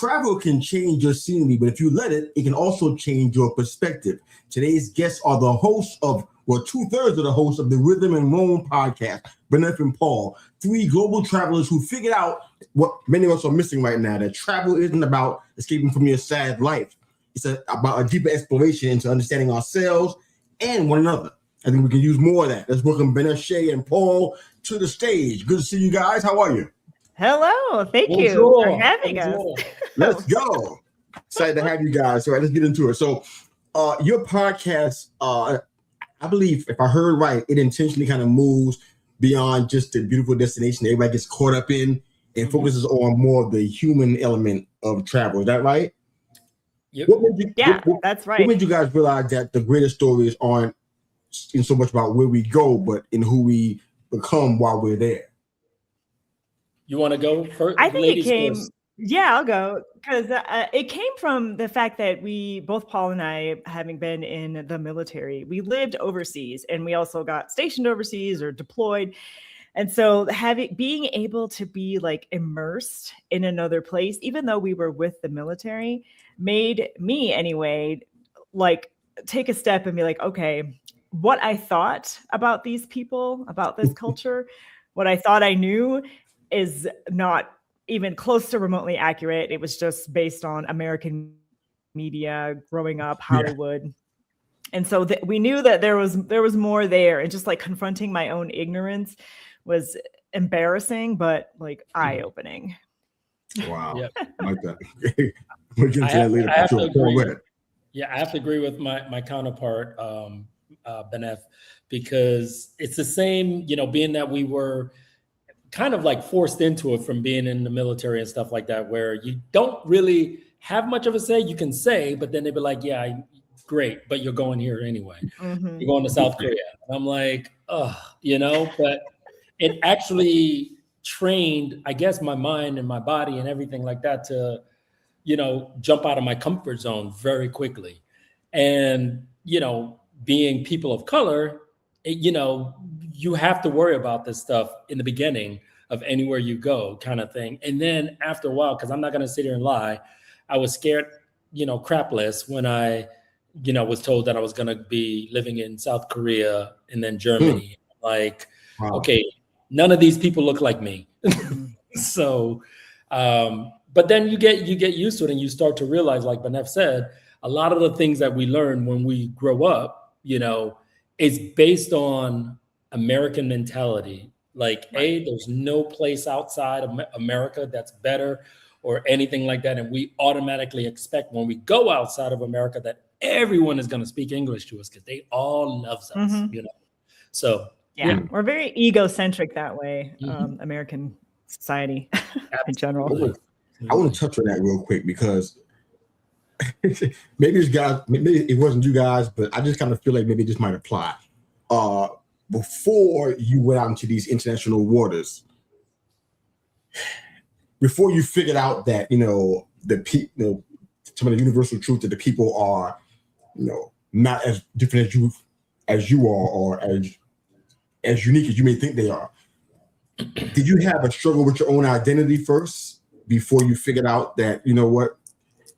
Travel can change your scenery, but if you let it, it can also change your perspective. Today's guests are the hosts of, well, 2/3 of the hosts of the Rhythm and Roam podcast, Benef and Paul, three global travelers who figured out what many of us are missing right now, that travel isn't about escaping from your sad life. It's about a deeper exploration into understanding ourselves and one another. I think we can use more of that. Let's welcome Benef, Shay, and Paul to the stage. Good to see you guys. How are you? Hello. Thank you for having us. Let's go. Excited to have you guys. All right, let's get into it. So your podcast, I believe, if I heard right, it intentionally kind of moves beyond just the beautiful destination that everybody gets caught up in and focuses on more of the human element of travel. Is that right? Yep. That's right. What made you guys realize that the greatest stories aren't in so much about where we go, but in who we become while we're there? You want to go first? I think it came. First. Yeah, I'll go, because it came from the fact that both Paul and I, having been in the military, we lived overseas and we also got stationed overseas or deployed. And so being able to be like immersed in another place, even though we were with the military, made me anyway, like take a step and be like, okay, what I thought about these people, about this culture, what I thought I knew is not even close to remotely accurate. It was just based on American media, growing up, Hollywood. Yeah. And so we knew that there was more there, and just like confronting my own ignorance was embarrassing, but like eye-opening. Wow. Yep. Like that. We'll get into that later. I have to agree with my counterpart, Benef, because it's the same, being that we were kind of like forced into it from being in the military and stuff like that, where you don't really have much of a say. You can say, but then they'd be like, yeah, great, but you're going here anyway. Mm-hmm. You're going to South Korea. And I'm like, but it actually trained, I guess, my mind and my body and everything like that to, jump out of my comfort zone very quickly. And, being people of color, you have to worry about this stuff in the beginning of anywhere you go, kind of thing. And then after a while, because I'm not going to sit here and lie, I was scared, crapless when I, was told that I was going to be living in South Korea and then Germany. Like, wow. Okay, none of these people look like me. So, but then you get used to it, and you start to realize, like Benef said, a lot of the things that we learn when we grow up, is based on American mentality. Like, right. There's no place outside of America that's better or anything like that. And we automatically expect when we go outside of America that everyone is going to speak English to us because they all love us, So, yeah, we're very egocentric that way, American society in general. I want to touch on that real quick because maybe it wasn't you guys, but I just kind of feel like maybe this might apply. Before you went out into these international waters, before you figured out that some of the universal truth that the people are not as different as you are, or as unique as you may think they are, did you have a struggle with your own identity first before you figured out that what?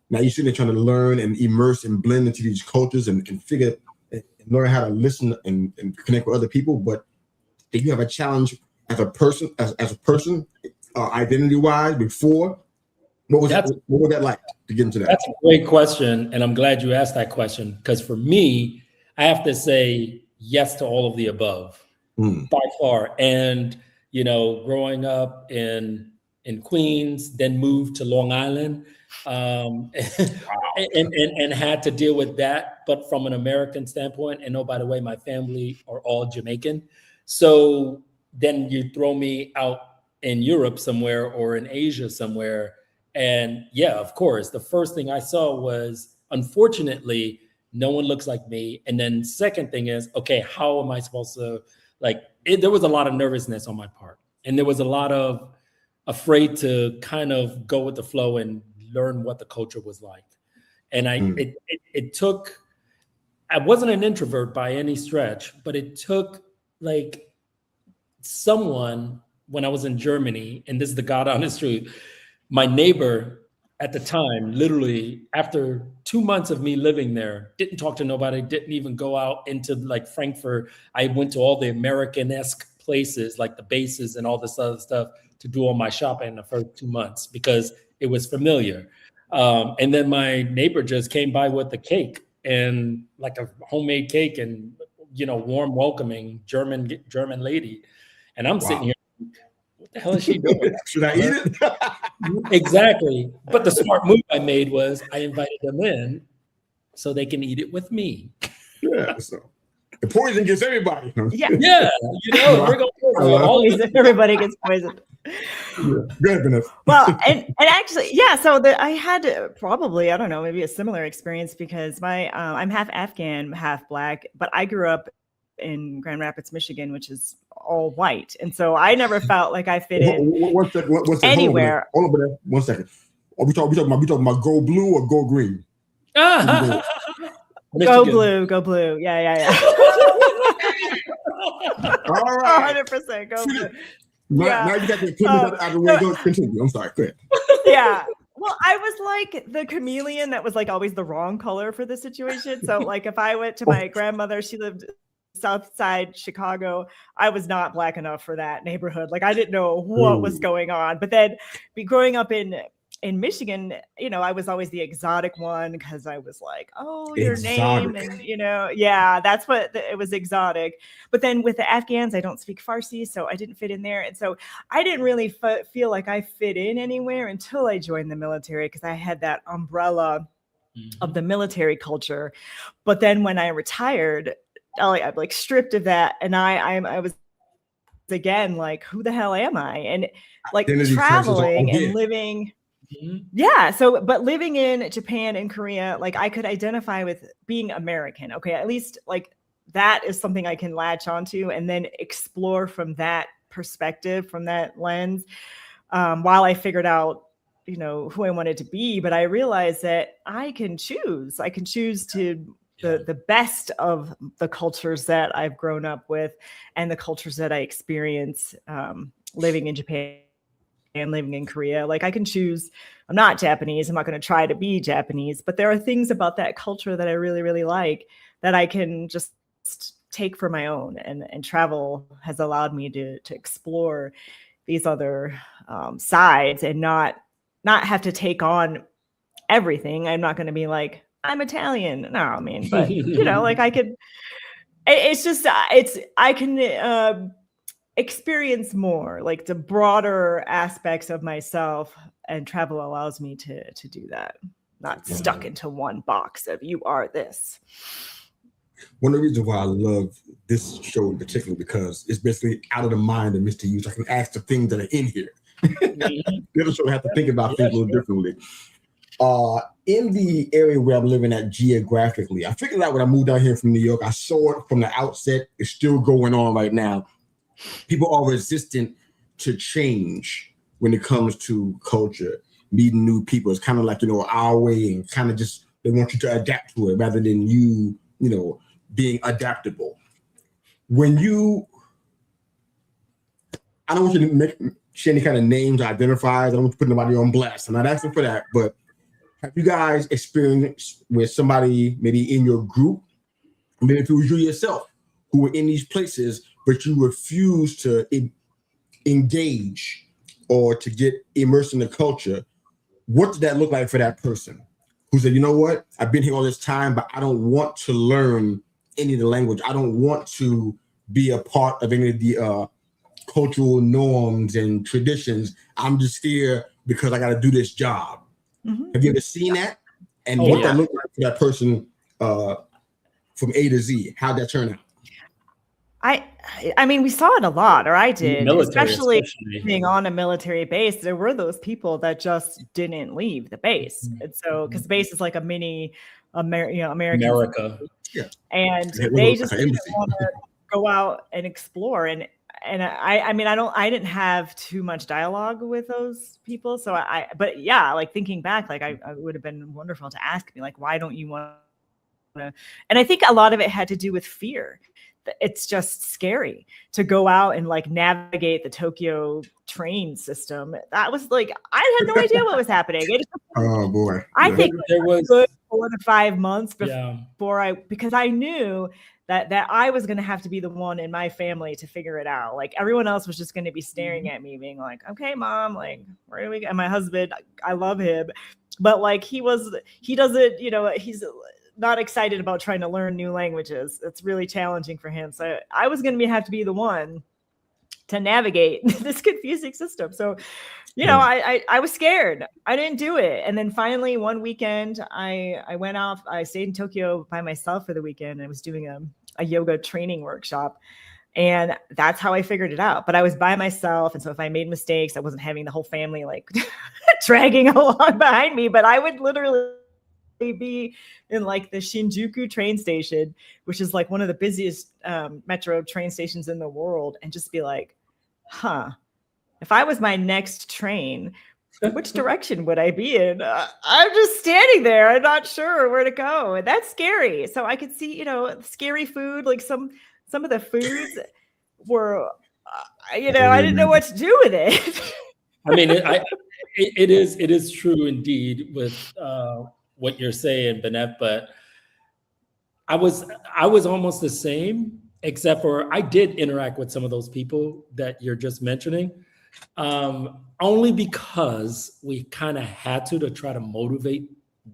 Now you're sitting there trying to learn and immerse and blend into these cultures and figure and learn how to listen and connect with other people. But did you have a challenge as a person, identity-wise before? What was that like to get into that? That's a great question, and I'm glad you asked that question, because for me, I have to say yes to all of the above by far. And growing up in Queens, then moved to Long Island. And had to deal with that, but from an American standpoint. And by the way, my family are all Jamaican. So then you throw me out in Europe somewhere or in Asia somewhere. And yeah, of course, the first thing I saw was, unfortunately, no one looks like me. And then second thing is, okay, how am I supposed to, there was a lot of nervousness on my part. And there was a lot of afraid to kind of go with the flow and learn what the culture was like. And it took, I wasn't an introvert by any stretch, but it took someone when I was in Germany, and this is the God honest truth, my neighbor at the time, literally after 2 months of me living there, didn't talk to nobody, didn't even go out into like Frankfurt. I went to all the American-esque places like the bases and all this other stuff to do all my shopping in the first 2 months because it was familiar. And then my neighbor just came by with a cake and like a homemade cake and, warm, welcoming German lady. And I'm sitting here, what the hell is she doing? Should I eat it? Exactly. But the smart move I made was I invited them in so they can eat it with me. Yeah. So the poison gets everybody. Yeah. Yeah. We're going to everybody gets poisoned. Yeah. Good enough. Well, and actually, yeah. So I had probably, I don't know, maybe a similar experience because I'm half Afghan, half Black, but I grew up in Grand Rapids, Michigan, which is all white, and so I never felt like I fit in One second, anywhere. Hold on, 1 second. Are we talking about go blue or go green? Go blue, go blue. Yeah. All right, 100% go blue. Now you got to put that out of the way. Go continue. I'm sorry. Go ahead. Yeah. Well, I was like the chameleon that was like always the wrong color for the situation. So like if I went to my grandmother, she lived South Side Chicago, I was not Black enough for that neighborhood. Like I didn't know what was going on. But then growing up in Michigan, I was always the exotic one because I was like, oh, your name. And, that's what it was, exotic. But then with the Afghans, I don't speak Farsi, so I didn't fit in there. And so I didn't really feel like I fit in anywhere until I joined the military because I had that umbrella of the military culture. But then when I retired, I'm like stripped of that. And I was again, like, who the hell am I? And like traveling and living. Yeah. So, but living in Japan and Korea, like I could identify with being American. Okay. At least like that is something I can latch onto and then explore from that perspective, from that lens, while I figured out, who I wanted to be. But I realized that I can choose to the best of the cultures that I've grown up with and the cultures that I experience living in Japan and living in Korea. Like I can choose, I'm not Japanese, I'm not going to try to be Japanese, but there are things about that culture that I really, really like that I can just take for my own. And travel has allowed me to explore these other sides and not have to take on everything. I'm not going to be like, I'm Italian. No, I mean, but like I could, I can experience more like the broader aspects of myself, and travel allows me to do that. Not stuck into one box of you are this. One of the reasons why I love this show in particular, because it's basically out of the mind of Mr. Hughes. I can ask the things that are in here. The other show have to think about things a little differently. In the area where I'm living at geographically, I figured out when I moved down here from New York, I saw it from the outset. It's still going on right now. People are resistant to change when it comes to culture, meeting new people. It's kind of like, our way, and kind of just, they want you to adapt to it rather than you being adaptable. I don't want you to share any kind of names, identifiers. I don't want to put nobody on blast. I'm not asking for that, but have you guys experienced with somebody maybe in your group, maybe if it was you yourself, who were in these places, but you refuse to engage or to get immersed in the culture? What did that look like for that person who said, you know what, I've been here all this time, but I don't want to learn any of the language. I don't want to be a part of any of the cultural norms and traditions. I'm just here because I got to do this job. Mm-hmm. Have you ever seen that? And what that looked like for that person from A to Z? How'd that turn out? I mean, we saw it a lot, or I did, especially being on a military base. There were those people that just didn't leave the base. And so, because the base is like a mini America. Yeah. And they just didn't want to go out and explore. And I didn't have too much dialogue with those people. So but yeah, like thinking back, like I would have been wonderful to ask me, like, why don't you want And I think a lot of it had to do with fear. It's just scary to go out and like navigate the Tokyo train system. That was like, I had no idea what was happening. Oh boy. I Yeah. think there was good 4 to 5 months yeah. before because I knew that I was going to have to be the one in my family to figure it out. Like everyone else was just going to be staring at me being like, okay, mom, like where do we go? And my husband, I love him, but like he doesn't, you know, he's not excited about trying to learn new languages. It's really challenging for him. So I was going to have to be the one to navigate this confusing system. So, you know, I was scared. I didn't do it. And then finally one weekend I went off, I stayed in Tokyo by myself for the weekend. And I was doing a yoga training workshop. And that's how I figured it out. But I was by myself. And so if I made mistakes, I wasn't having the whole family like dragging along behind me, but I would literally be in like the Shinjuku train station, which is like one of the busiest metro train stations in the world, and just be like, if I was my next train, which direction would I be in? I'm just standing there. I'm not sure where to go. And that's scary. So I could see, you know, scary food, like some of the foods were, you know, I didn't know what to do with it. I mean, it is true indeed with what you're saying, Benef, but I was almost the same, except for I did interact with some of those people that you're just mentioning, only because we kind of had to try to motivate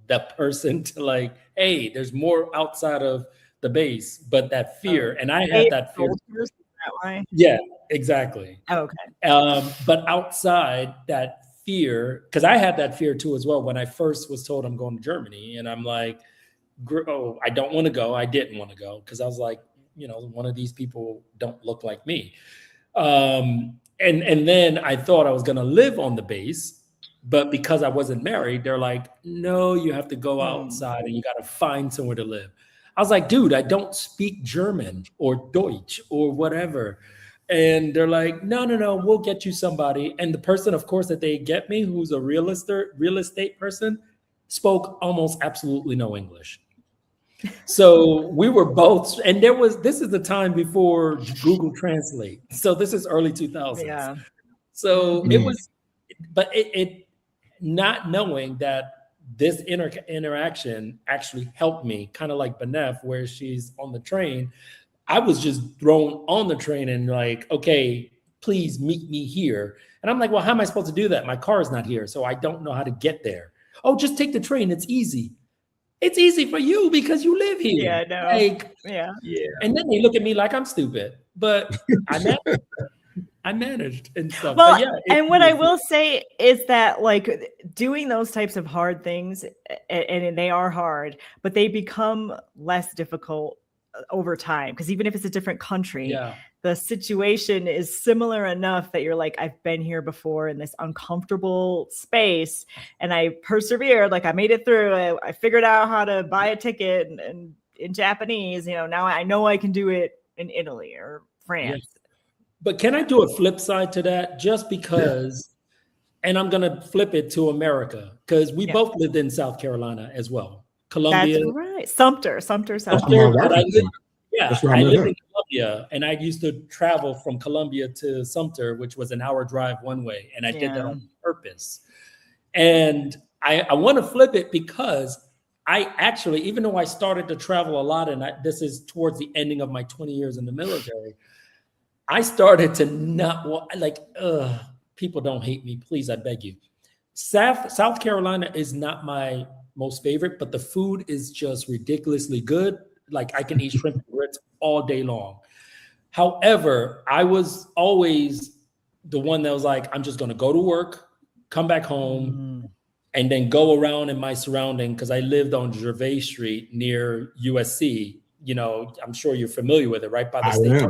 that person to like, hey, there's more outside of the base, but that fear, and I had that fear. That way? Yeah, exactly. Oh, okay. But outside that fear, because I had that fear too as well when I first was told I'm going to Germany, and I'm like, oh, I don't want to go. I didn't want to go because I was like, you know, one of these people don't look like me. And then I thought I was going to live on the base, but because I wasn't married, they're like, no, you have to go outside and you got to find somewhere to live. I was like, dude, I don't speak German or Deutsch or whatever. And they're like, no, we'll get you somebody. And the person, of course, that they get me, who's a real estate person, spoke almost absolutely no English. So we were both, and this is the time before Google Translate. So this is early 2000s. Yeah. So it was, but it not knowing that this interaction actually helped me, kind of like Benef, where she's on the train. I was just thrown on the train and like, okay, please meet me here. And I'm like, well, how am I supposed to do that? My car is not here, so I don't know how to get there. Oh, just take the train. It's easy. It's easy for you because you live here. Yeah, no. Like, yeah. And then they look at me like I'm stupid, but I managed and stuff. Well, but yeah, and what I will say is that like doing those types of hard things, and they are hard, but they become less difficult over time, because even if it's a different country, the situation is similar enough that you're like, I've been here before in this uncomfortable space, and I persevered. Like I made it through. I figured out how to buy a ticket and in Japanese. You know, now I know I can do it in Italy or France. Yes. But can I do a flip side to that? Just because, and I'm going to flip it to America, because we both lived in South Carolina as well. Columbia. That's right. Sumter, South Carolina. I lived in Columbia, and I used to travel from Columbia to Sumter, which was an hour drive one way. And I did that on purpose. And I want to flip it because I actually, even though I started to travel a lot, and this is towards the ending of my 20 years in the military, I started to not like, people don't hate me. Please, I beg you. South Carolina is not my most favorite, but the food is just ridiculously good. Like I can eat shrimp and grits all day long. However, I was always the one that was like, I'm just going to go to work, come back home, and then go around in my surrounding, because I lived on Gervais Street near USC. You know, I'm sure you're familiar with it, right by the state.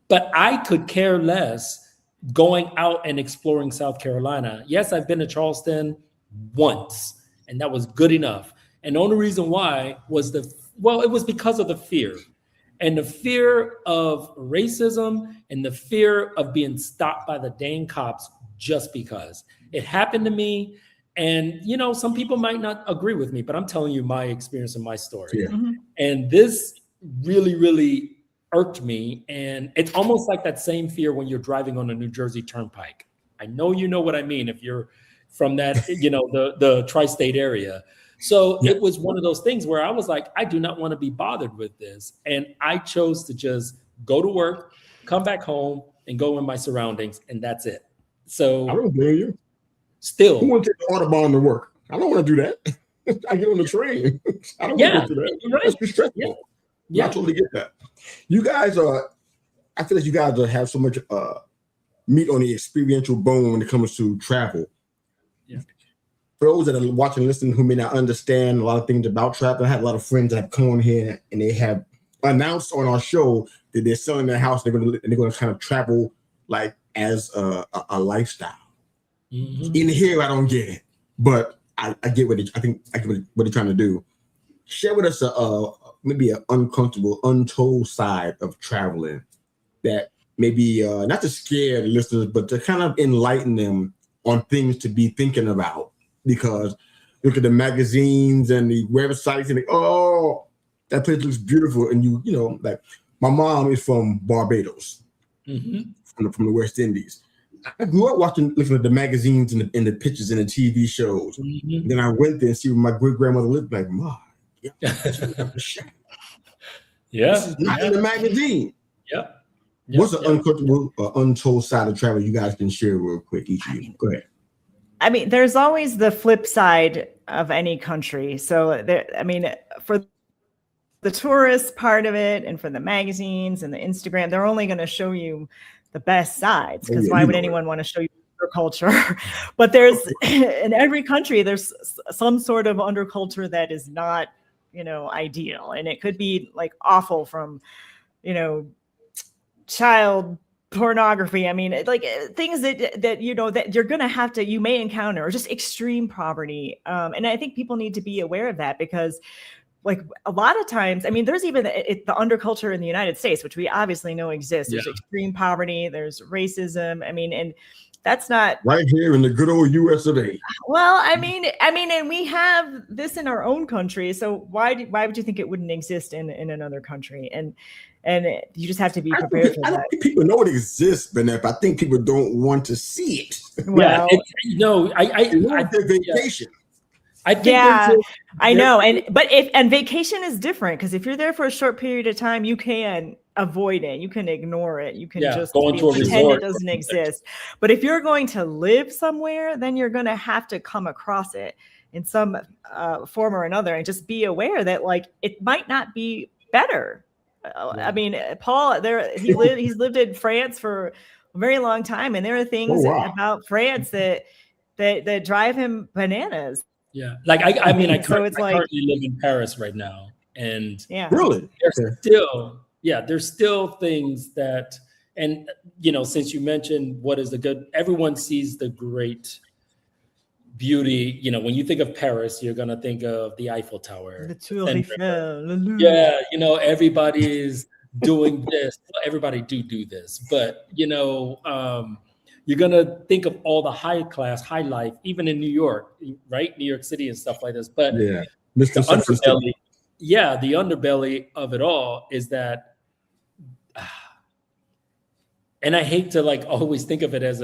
But I could care less going out and exploring South Carolina. Yes, I've been to Charleston once, and that was good enough. And the only reason why was it was because of the fear. And the fear of racism and the fear of being stopped by the dang cops just because. It happened to me, And, you know, some people might not agree with me, but I'm telling you my experience and my story. Yeah. Mhm. And this really, really irked me. And it's almost like that same fear when you're driving on the New Jersey Turnpike. I know you know what I mean if you're from that, you know, the tri-state area. So Yeah. it was one of those things where I was like, I do not want to be bothered with this. And I chose to just go to work, come back home, and go in my surroundings, and that's it. So I don't blame you. still, Who wants to take the Autobahn to work? I don't want to do that. I get on the train. I don't want to do that. you're right. That's too stressful. Yeah. I totally get that. You guys are, I feel like you guys have so much meat on the experiential bone when it comes to travel. Yeah. For those that are watching and listening who may not understand a lot of things about travel, I have a lot of friends that have come on here and they have announced on our show that they're selling their house. They're going to kind of travel like as a lifestyle. Mhm. In here, I don't get it, but I get what I get what they're trying to do. Share with us maybe an uncomfortable, untold side of traveling that maybe not to scare the listeners, but to kind of enlighten them on things to be thinking about. Because look at the magazines and the websites and oh, that place looks beautiful. And you know, like my mom is from Barbados, from the West Indies. I grew up looking at the magazines and the pictures and the TV shows. Mhm. Then I went there and see where my great grandmother lived. Like, Ma, Yeah. this is not in the magazine. Yep. What's an uncomfortable, untold side of travel you guys can share real quick, each of you? Go ahead. I mean, there's always the flip side of any country. So there, I mean, for the tourist part of it and for the magazines and the Instagram, they're only going to show you the best sides, because why would anyone want to show you their culture? But there's in every country, there's some sort of underculture that is not, you know, ideal. And it could be like awful, from, you know, child pornography. I mean, like things that you know that you're gonna have to, you may encounter, or just extreme poverty. And I think people need to be aware of that, because like a lot of times, I mean, there's even the underculture in the United States, which we obviously know exists. There's extreme poverty, there's racism. I mean, and that's not right here in the good old US of A. Well, I mean, and we have this in our own country. So why would you think it wouldn't exist in another country? And you just have to be prepared for that. I don't think people know it exists, Benef. I think people don't want to see it. Well, I think vacation. I think I know. But vacation is different, because if you're there for a short period of time, you can avoid it. You can ignore it. You can just go into a pretend resort. It doesn't exist. But if you're going to live somewhere, then you're going to have to come across it in some form or another, and just be aware that like it might not be better. I mean, Paul, he's lived in France for a very long time, and there are things about France that drive him bananas. Yeah, like I mean, I currently live in Paris right now, and really, there's still things that, and you know, since you mentioned what is the good, everyone sees the great beauty. You know, when you think of Paris, you're gonna think of the Eiffel Tower, the Tour Eiffel. Yeah, you know, everybody is doing this. Everybody do this, but you know, you're gonna think of all the high class, high life, even in New York, right? New York City and stuff like this. But the underbelly, the underbelly of it all is that. And I hate to like always think of it as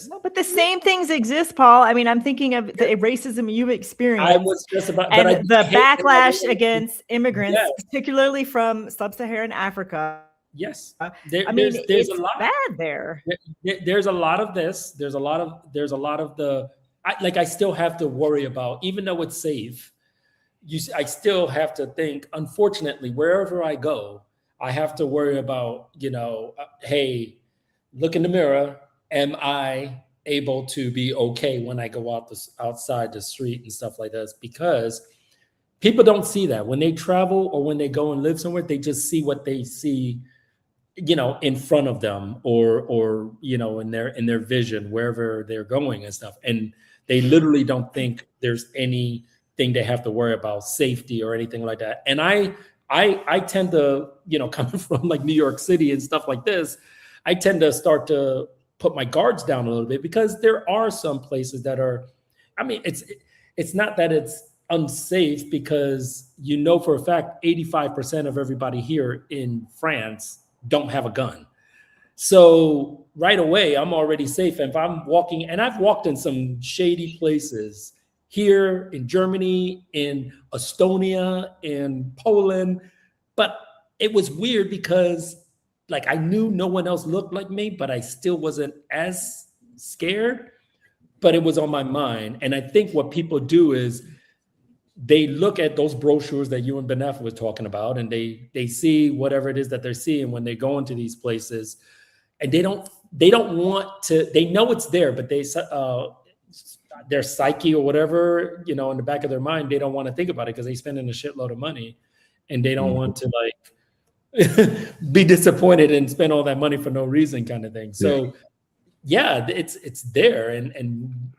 no, but the same things exist, Paul. I mean, I'm thinking of the racism you've experienced. I was just about, and the backlash against immigrants, particularly from sub-Saharan Africa. Yes, there's a lot bad there. There's a lot of this. There's a lot of the. I still have to worry about, even though it's safe. I still have to think. Unfortunately, wherever I go, I have to worry about, you know, hey, look in the mirror. Am I able to be okay when I go outside the street and stuff like this? Because people don't see that when they travel or when they go and live somewhere. They just see what they see, you know, in front of them or you know, in their vision wherever they're going and stuff. And they literally don't think there's anything they have to worry about, safety or anything like that. And I tend to, you know, coming from like New York City and stuff like this, I tend to start to put my guards down a little bit, because there are some places that are, I mean, it's not that it's unsafe, because you know for a fact 85% of everybody here in France don't have a gun. So right away, I'm already safe. And if I'm walking, and I've walked in some shady places here in Germany, in Estonia, in Poland, but it was weird because like I knew no one else looked like me, but I still wasn't as scared, but it was on my mind. And I think what people do is they look at those brochures that you and Benef was talking about, and they see whatever it is that they're seeing when they go into these places, and they don't want to. They know it's there, but their psyche or whatever, you know, in the back of their mind, they don't want to think about it because they spending a shitload of money, and they don't want to like be disappointed and spend all that money for no reason, kind of thing. So yeah, it's there, and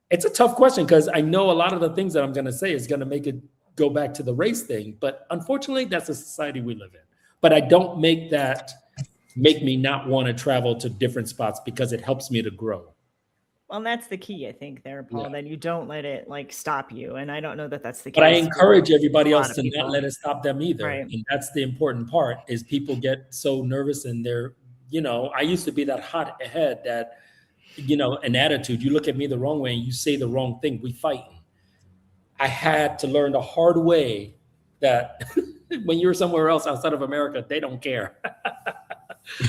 it's a tough question because I know a lot of the things that I'm going to say is going to make it go back to the race thing. But unfortunately, that's the society we live in. But I don't make me not want to travel to different spots because it helps me to grow. Well, that's the key, I think, there, Paul. Yeah. Then you don't let it like stop you. And I don't know that that's the case. But I encourage everybody else to not let it stop them either. Right. And that's the important part, is people get so nervous, and they're, you know, I used to be that hot head that, you know, an attitude. You look at me the wrong way and you say the wrong thing, we fight. I had to learn the hard way that when you're somewhere else outside of America, they don't care.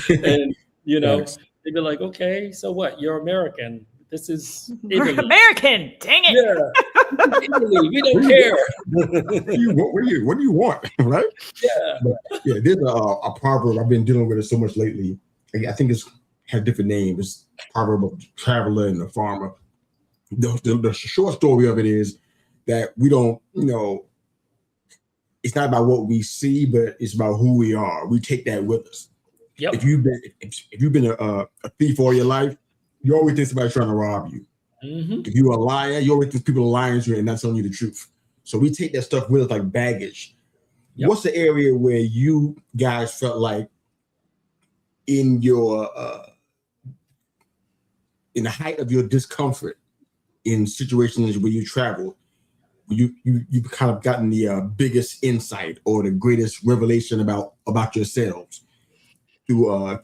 And, you know, they'd be like, okay, so what? You're American. This is Italy. We're American. Dang it. Yeah. Italy, we don't care. What do you want? Right? Yeah. But, yeah, there's a proverb. I've been dealing with it so much lately. I think it's had different names. It's proverb of the traveler and the farmer. The short story of it is that we don't, you know, it's not about what we see, but it's about who we are. We take that with us. Yep. If you've been a thief all your life, you always think somebody's trying to rob you. Mm-hmm. If you're a liar, you always think people are lying to you and not telling you the truth. So we take that stuff with us like baggage. Yep. What's the area where you guys felt like in your in the height of your discomfort in situations where you travel, you've kind of gotten the biggest insight or the greatest revelation about yourselves through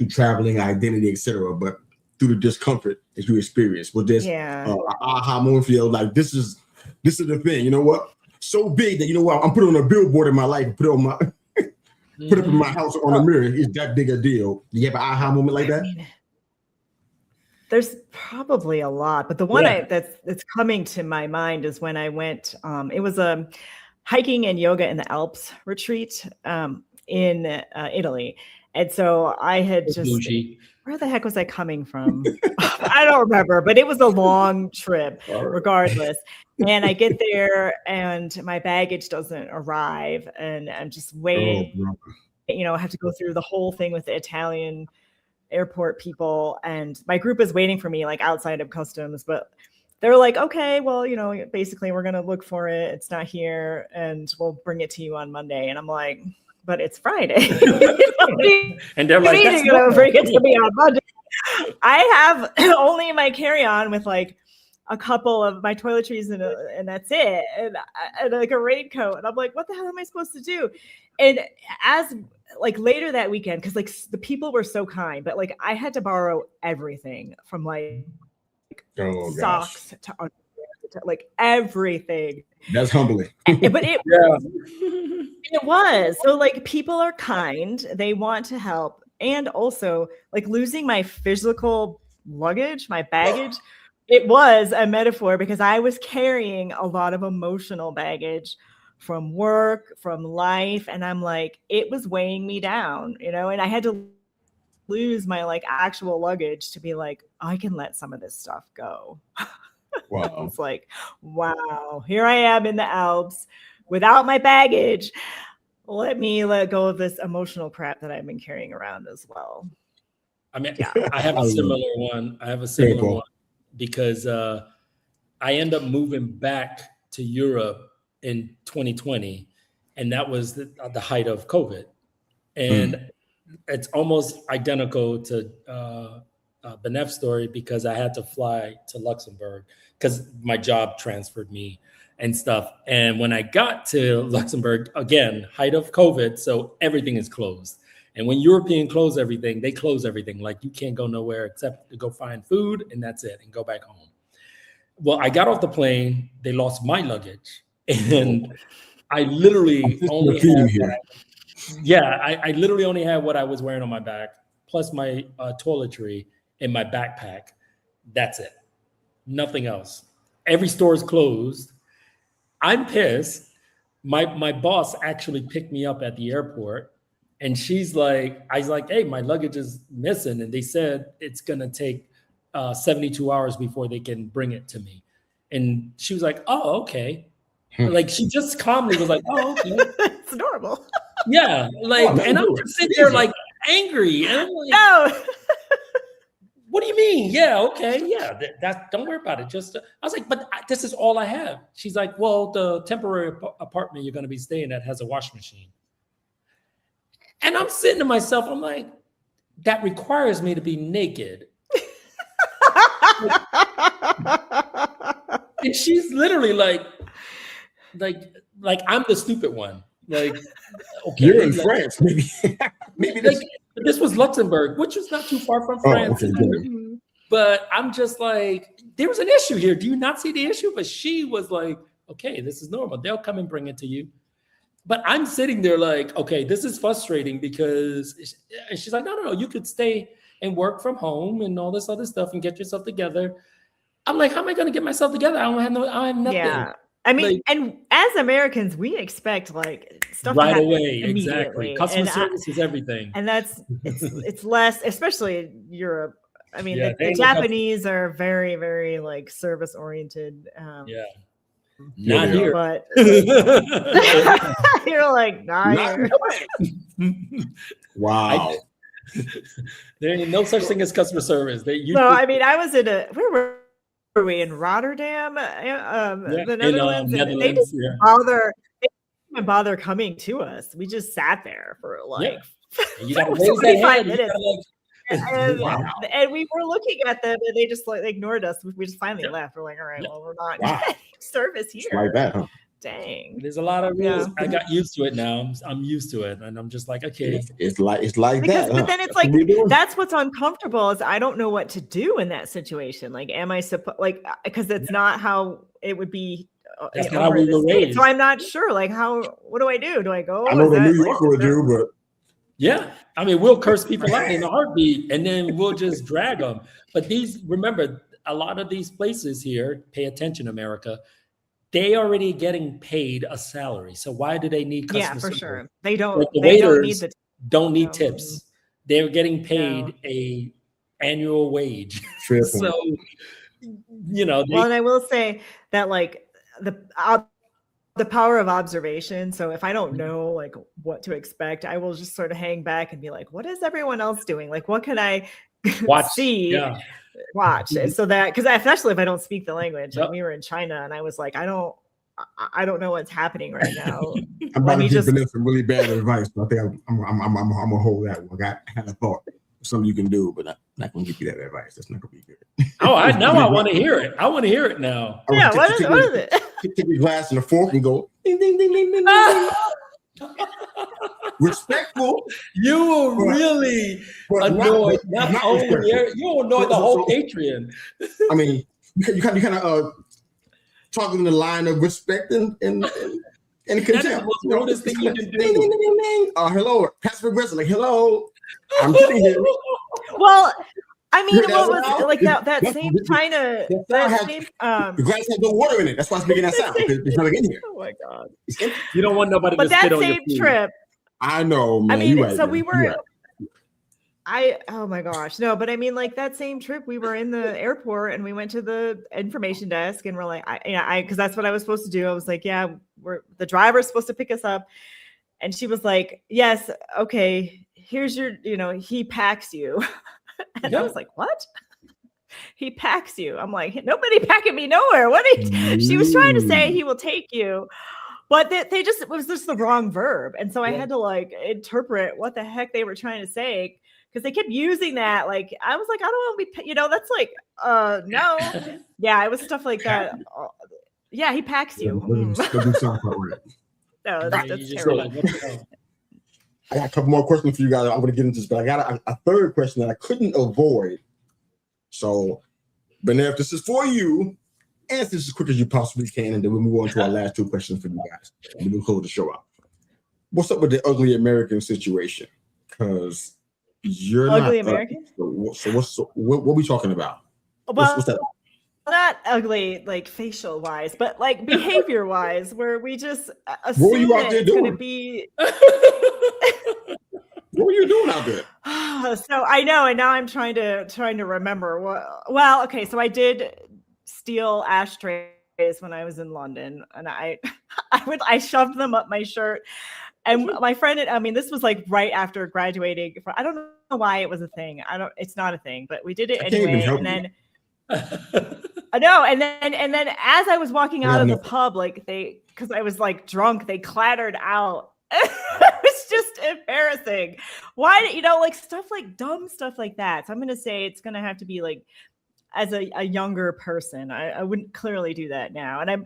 traveling, identity, etc. But through the discomfort that you experience, was this aha moment feel like this is the thing? You know what? So big that, you know what, I'm putting on a billboard in my life, put it on my put it up in my house on the mirror. It's that big a deal. Do you have an aha moment like that? There's probably a lot, but the one that's coming to my mind is when I went. It was a hiking and yoga in the Alps retreat in Italy, and so I had just. Bougie. Where the heck was I coming from? I don't remember, but it was a long trip regardless. And I get there and my baggage doesn't arrive, and I'm just waiting. You know, I have to go through the whole thing with the Italian airport people, and my group is waiting for me like outside of customs, but they're like, okay, well, you know, basically we're going to look for it. It's not here and we'll bring it to you on Monday. And I'm like, but it's Friday. And they're like, you're going to bring it to me on Monday. I have only my carry-on with like a couple of my toiletries and that's it. And like a raincoat. And I'm like, what the hell am I supposed to do? And as like later that weekend, because like the people were so kind, but like I had to borrow everything from like socks to underwear to like everything. That's humbling. But it was. So like people are kind, they want to help. And also like losing my physical luggage, my baggage, it was a metaphor because I was carrying a lot of emotional baggage from work, from life. And I'm like, it was weighing me down, you know, and I had to lose my like actual luggage to be like, I can let some of this stuff go. Wow. It's like, wow, here I am in the Alps without my baggage. Let me let go of this emotional crap that I've been carrying around as well. I mean, I have a similar one. One because I end up moving back to Europe in 2020, and that was the height of COVID. And it's almost identical to Benef's story because I had to fly to Luxembourg because my job transferred me and stuff. And when I got to Luxembourg, again, height of COVID, so everything is closed. And when European close everything, they close everything. Like you can't go nowhere except to go find food, and that's it, and go back home. Well, I got off the plane. They lost my luggage, and I literally only had I literally only had what I was wearing on my back, plus my toiletry in my backpack. That's it. Nothing else. Every store is closed. I'm pissed. My boss actually picked me up at the airport, and she's like, I was like, hey, my luggage is missing, and they said it's gonna take 72 hours before they can bring it to me. And she was like, oh, okay. Like she just calmly was like, oh, okay. It's normal. Yeah, like, and I'm just sitting there like angry, and I'm like, no. What do you mean? Yeah, okay, yeah. That don't worry about it. Just I was like, but this is all I have. She's like, well, the temporary apartment you're going to be staying at has a washing machine. And I'm sitting to myself, I'm like, that requires me to be naked. And she's literally like I'm the stupid one. Like, okay, you're in France, maybe. Maybe this was Luxembourg, which was not too far from France. Okay, but I'm just like, there was an issue here. Do you not see the issue? But she was like, okay, this is normal. They'll come and bring it to you. But I'm sitting there like, okay, this is frustrating because she's like, no, you could stay and work from home and all this other stuff and get yourself together. I'm like, how am I going to get myself together? I have nothing. Yeah. I mean, like, and as Americans, we expect like stuff right away. Exactly. Customer service is everything. And it's less, especially in Europe. I mean, the Japanese are very, very like service oriented. Not here. But you're like, not here. Wow. There ain't no such thing as customer service. I mean, I was in where were we in Rotterdam, the Netherlands? Netherlands, they just they didn't bother coming to us. We just sat there for like 45 minutes. And we were looking at them, and they just like ignored us. We just finally left. We're like, all right, well, we're not getting service here. It's like that, huh? Dang. There's a lot of rules. I got used to it now. I'm used to it, and I'm just like, okay. It's like that. But then it's like that's what's uncomfortable is I don't know what to do in that situation. Like, am I supposed because it's not how it would be. That's not how we were raised. So I'm not sure. Like, what do I do? Do I go? I know what New Yorker would do, but. Yeah, I mean, we'll curse people out in a heartbeat, and then we'll just drag them. But remember, a lot of these places here, pay attention, America, they already getting paid a salary. So why do they need customer service? Sure. They don't. Like the waiters don't need tips. They're getting paid a annual wage. So, well, and I will say that like the power of observation. So if I don't know like what to expect, I will just sort of hang back and be like, what is everyone else doing? Like, what can I see? Watch. And so that, because especially if I don't speak the language, like we were in China and I was like, I don't know what's happening right now. I'm about to give Vanessa some really bad advice, but I think I'm gonna hold that one. I had a thought. Something you can do, but I'm not going to give you that advice. That's not going to be good. I want to hear it. I want to hear it now. Yeah, what is it? Take your glass and a fork and go ding, ding, ding, ding, ding, ding. Respectful. You were really annoyed. You annoyed the whole Patreon. I mean, you kind of talking in the line of respect and contempt. That is the most thing you can do. Ding, ding, ding, ding, ding. Hello, passive aggressive, like hello. I'm sitting here. Well, I mean, what was like that same China? The glass has no water in it. That's why it's making that sound. It's not in here. Oh my god! You don't want nobody to spit on your food. But that same trip. I know, man. I mean, so we were. Oh my gosh, no! But I mean, like that same trip, we were in the airport and we went to the information desk and we're like, because that's what I was supposed to do. I was like, yeah, the driver's supposed to pick us up, and she was like, yes, okay. Here's your, he packs you. And I was like, what? He packs you. I'm like, nobody packing me nowhere. She was trying to say he will take you, but it was just the wrong verb. And so I had to like interpret what the heck they were trying to say. because they kept using that. Like, I was like, I don't want to be, that's like, no. Yeah, it was stuff like that. Yeah, he packs you. Go do something about it. No, Yeah, that's you terrible. just go, like, I got a couple more questions for you guys. I'm going to get into this, but I got a third question that I couldn't avoid. So, Benef, this is for you. Answer this as quick as you possibly can, and then we'll move on to our last two questions for you guys. And then we'll close the show out. What's up with the ugly American situation? Because you're Ugly not American? So what are we talking about? Well, What's that? not ugly, like facial wise, but like behavior wise, where we just What were assume you out that there it's going to doing? be. What were you doing out there? So I know, and now I'm trying to remember what. Well, okay, so I did steal ashtrays when I was in London, and I shoved them up my shirt. And my friend, I mean, this was like right after graduating. I don't know why it was a thing. It's not a thing, but we did it anyway. And then I know. And then as I was walking out of the pub, like because I was like drunk, they clattered out. It was just embarrassing. Why, like stuff like dumb stuff like that. So I'm going to say it's going to have to be like, as a younger person, I wouldn't clearly do that now. And I'm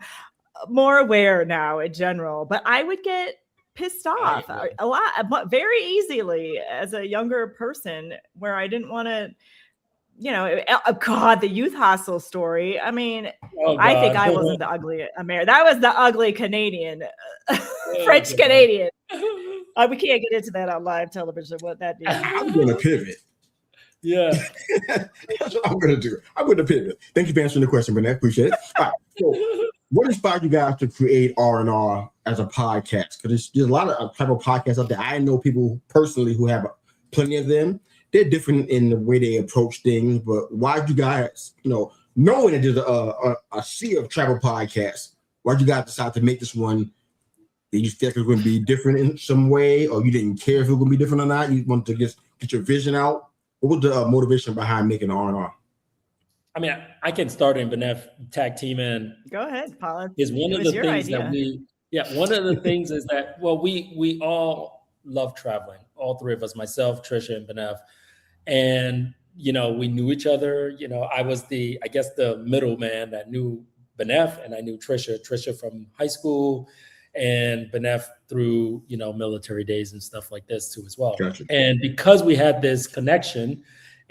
more aware now in general, but I would get pissed off a lot, very easily as a younger person, where I didn't want to, God, the youth hostel story. I mean, I think I wasn't the ugly American. That was the ugly Canadian, French Canadian. We can't get into that on live television. What that means. I'm going to pivot. Yeah. That's what I'm going to do. I'm going to pivot. Thank you for answering the question, Bennett. Appreciate it. All right. So, what inspired you guys to create R&R as a podcast? Because there's a lot of type of podcasts out there. I know people personally who have plenty of them. They're different in the way they approach things. But why'd you guys, knowing that there's a sea of travel podcasts, why'd you guys decide to make this one? Did you think it was going to be different in some way, or you didn't care if it was going to be different or not? You wanted to just get your vision out? What was the motivation behind making R&R? I mean, I can start in Benef tag team, and go ahead, Paula. Is one of the things that one of the things is that, well, we all love traveling, all three of us, myself, Trisha, and Benef, and we knew each other. I was the middleman that knew Benef, and I knew Trisha from high school, and Benef through military days and stuff like this too as well. Gotcha. And because we had this connection,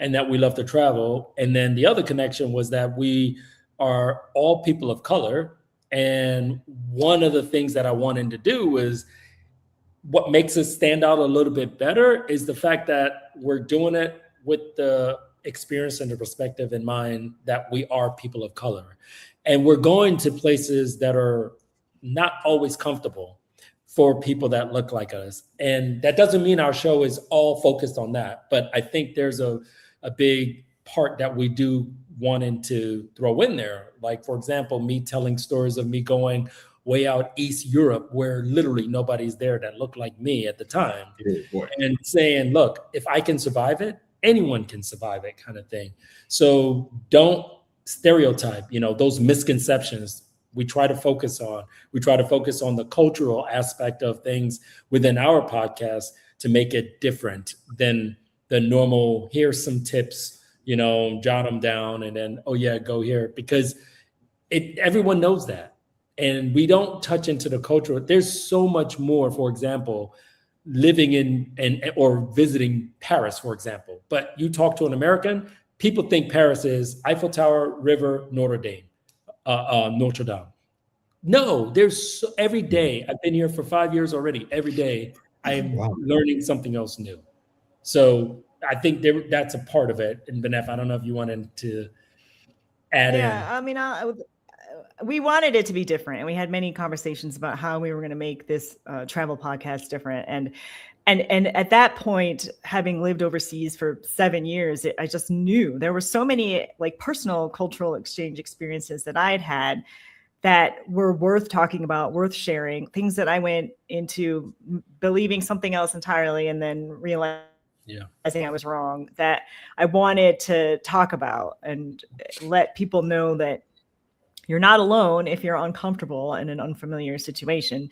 and that we love to travel, and then the other connection was that we are all people of color, and one of the things that I wanted to do was, what makes us stand out a little bit better is the fact that we're doing it with the experience and the perspective in mind that we are people of color, and we're going to places that are not always comfortable for people that look like us. And that doesn't mean our show is all focused on that, but I think there's a big part that we do wanting to throw in there. Like, for example, me telling stories of me going way out East Europe, where literally nobody's there that looked like me at the time, and saying, look, if I can survive it, anyone can survive it, kind of thing. So don't stereotype, those misconceptions. We try to focus on the cultural aspect of things within our podcast to make it different than the normal, here's some tips, jot them down, and then, oh yeah, go here, because everyone knows that. And we don't touch into the culture. There's so much more, for example, living in or visiting Paris, for example. But you talk to an American, people think Paris is Eiffel Tower, river, Notre Dame. No, there's every day. I've been here for 5 years already. Every day I'm learning something else new. So I think that's a part of it. And Benef, I don't know if you wanted to add in. Yeah, I mean, we wanted it to be different, and we had many conversations about how we were going to make this travel podcast different. And at that point, having lived overseas for 7 years, I just knew there were so many like personal cultural exchange experiences that I had that were worth talking about, worth sharing, things that I went into believing something else entirely and then realizing I was wrong, that I wanted to talk about and let people know that you're not alone if you're uncomfortable in an unfamiliar situation.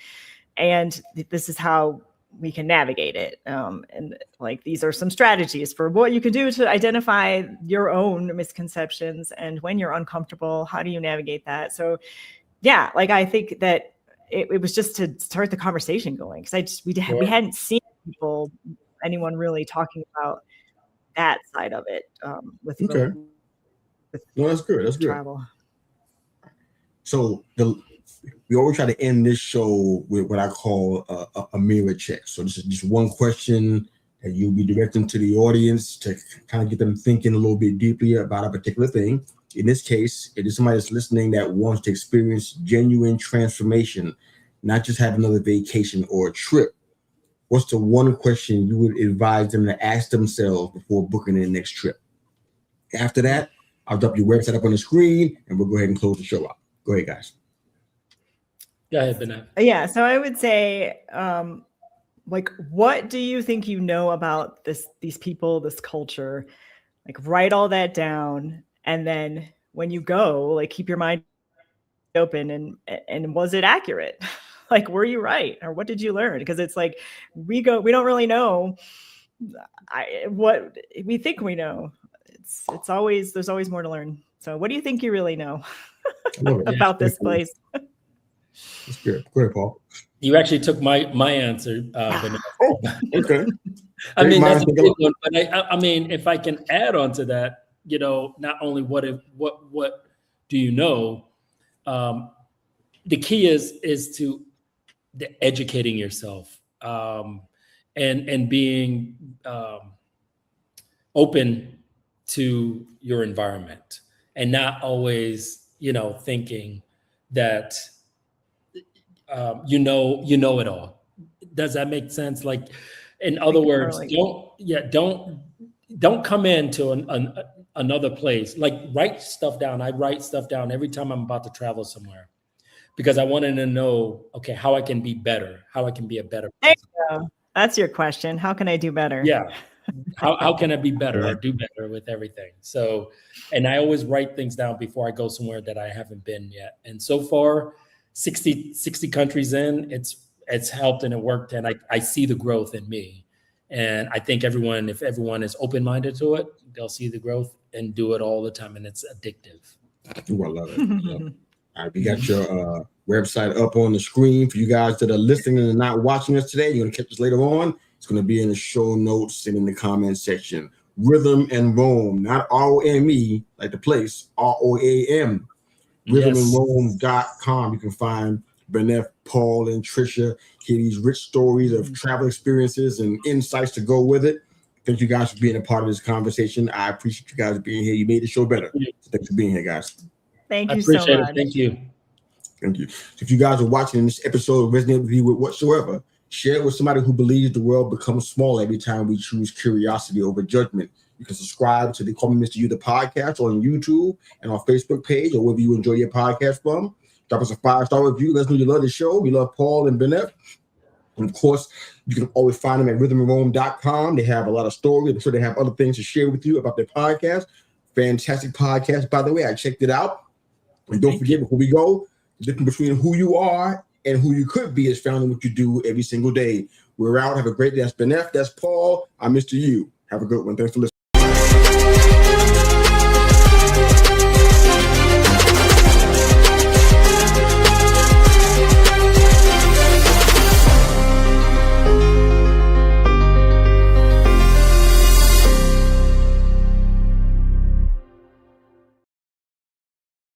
And this is how we can navigate it. And like, these are some strategies for what you can do to identify your own misconceptions. And when you're uncomfortable, how do you navigate that? So yeah, like, I think that it was just to start the conversation going, because we hadn't seen anyone really talking about that side of it. With no, that's good. That's travel. Good. So we always try to end this show with what I call a mirror check. So this is just one question that you'll be directing to the audience to kind of get them thinking a little bit deeply about a particular thing. In this case, it is somebody that's listening that wants to experience genuine transformation, not just have another vacation or a trip. What's the one question you would advise them to ask themselves before booking their next trip? After that, I'll drop your website up on the screen and we'll go ahead and close the show out. Go ahead, guys. Go ahead, Benev. Yeah, so I would say, like, what do you think you know about these people, this culture? Like, write all that down, and then when you go, like, keep your mind open, and was it accurate? Like, were you right, or what did you learn? Because it's like, we don't really know what we think we know. It's always, there's always more to learn. So what do you think you really know about this place? That's good. Go ahead, Paul. You actually took my answer. Oh, okay. I mean, that's a big one, but I mean, if I can add on to that, not only what do you know, the key is to educating yourself, and being open to your environment, and not always, thinking that you know it all. Does that make sense? Like, in other words, don't come into another place. Like, write stuff down. I write stuff down every time I'm about to travel somewhere, because I wanted to know, okay, how I can be better, how I can be a better person. There you go. That's your question. How can I do better? Yeah. How can I be better or do better with everything? So, and I always write things down before I go somewhere that I haven't been yet. And so far, 60 countries in, it's helped and it worked. And I see the growth in me. And I think if everyone is open-minded to it, they'll see the growth and do it all the time. And it's addictive. Ooh, I love it. All right, we got your website up on the screen for you guys that are listening and not watching us today. You're going to catch us later on. It's going to be in the show notes and in the comment section. Rhythm and Roam, not R-O-M-E, like the place, R-O-A-M. Rhythmandroam.com. You can find Benev, Paul, and Trisha, hear these rich stories of travel experiences and insights to go with it. Thank you guys for being a part of this conversation. I appreciate you guys being here. You made the show better. So thanks for being here, guys. Thank you so much. It. Thank you. Thank you. So if you guys are watching this episode, resonate with you with whatsoever, share it with somebody who believes the world becomes small every time we choose curiosity over judgment. You can subscribe to the Call Me Mr. You, the podcast, on YouTube and our Facebook page, or wherever you enjoy your podcast from. Drop us a 5-star review. Let us know you love the show. We love Paul and Benev. And of course, you can always find them at rhythmandroam.com. They have a lot of stories. I'm sure they have other things to share with you about their podcast. Fantastic podcast, by the way. I checked it out. And don't forget, before we go, the difference between who you are and who you could be is found in what you do every single day. We're out. Have a great day. That's Benev. That's Paul. I'm Mr. You. Have a good one. Thanks for listening.